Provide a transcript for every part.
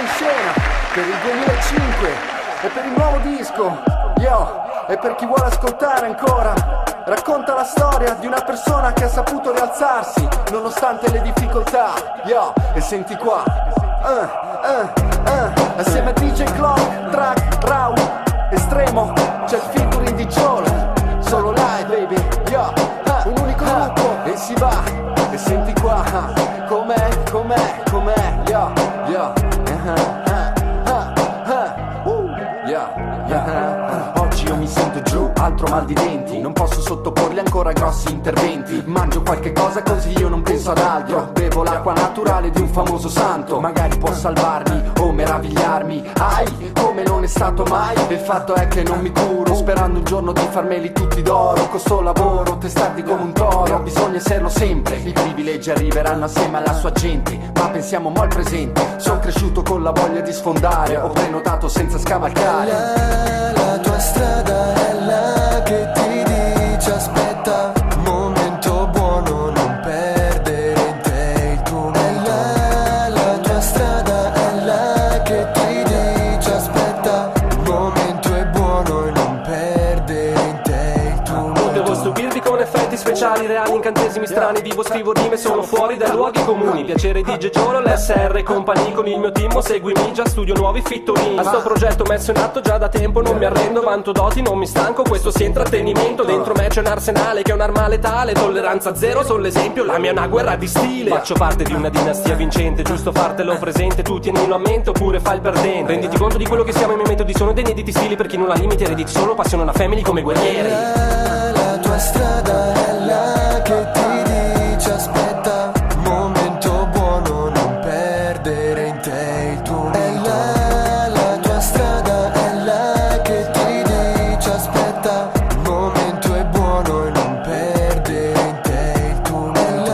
in scena per il 2005 e per il nuovo disco, yo, e per chi vuole ascoltare ancora. Racconta la storia di una persona che ha saputo rialzarsi nonostante le difficoltà, yo, e senti qua, assieme a DJ Clock, Track, Raw, Estremo, c'è il featuring di Joel, solo live baby, yo, un unico gruppo e si va, e senti qua, com'è, yo, yo, oggi io mi sento giù, altro mal di denti, non posso sottoporli ancora grossi interventi. Mangio qualche cosa così io non penso ad altro, bevo l'acqua naturale di un famoso santo, magari può salvarmi o meravigliarmi, ai, come non è stato mai. Il fatto è che non mi curo, sperando un giorno di farmeli tutti d'oro. Con sto lavoro, testardi come un toro, bisogna esserlo sempre. I privilegi arriveranno assieme alla sua gente, ma pensiamo mo' al presente. Sono cresciuto con la voglia di sfondare, ho prenotato senza scavalcare. La tua strada è là che ti dice aspetta, momento buono, non perdere in te il tuo momento. La tua strada è là che ti dice aspetta, momento è buono e non perdere in te il tuo momento. Potevo stupirvi con effetti speciali, reali, incantesimi strani. Vivo, scrivo rime, sono fuori dai luoghi comuni. Piacere di Giorgio, l'SR compagni. Con il mio team seguimi, già studio nuovi fittolini. A sto progetto messo in atto già da tempo, non mi arrendo, vanto doti, non mi stanco, questo sia intrattenimento. Dentro me c'è un arsenale che è un'arma letale, tolleranza zero, sono l'esempio, la mia è una guerra di stile. Faccio parte di una dinastia vincente, giusto fartelo presente. Tu tienilo a mente oppure fai il perdente. Renditi conto di quello che siamo, i miei metodi sono dei inediti stili. Per chi non ha limiti erediti solo passione, una family come guerrieri. La tua strada è là che ti dice aspetta, momento buono, non perdere in te il tuo momento. La tua strada è là che ti dice aspetta, momento è buono e non perdere in te il tuo momento.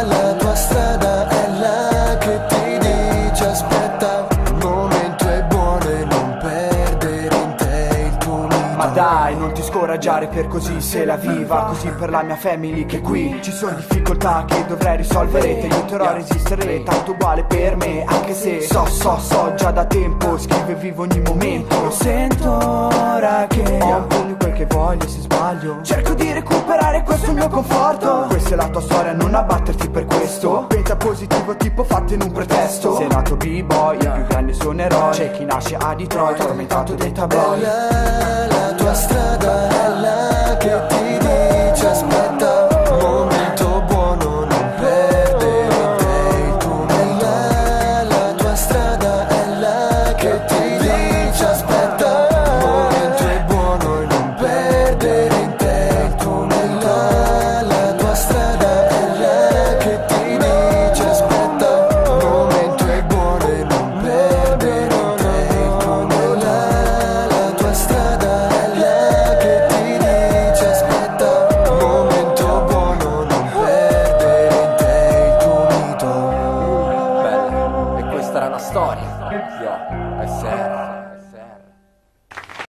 La tua strada è là che ti dice aspetta, momento è buono e non perdere in te il tuo momento. Ma dai, non ti scoraggiare per così se la viva, così per la mia family che qui ci sono difficoltà che dovrei risolvere. Ti aiuterò a resistere, tanto uguale per me, anche se so già da tempo, scrivo e vivo ogni momento. Lo sento ora che ho quello quel che voglio, se sbaglio cerco di recuperare, questo è il mio conforto. Questa è la tua storia, non abbatterti per questo. Pensa positivo, tipo fatto in un pretesto. Sei nato b-boy, il più grande suonerò. C'è chi nasce a Detroit, tormentato dai tabloid. La tua strada è là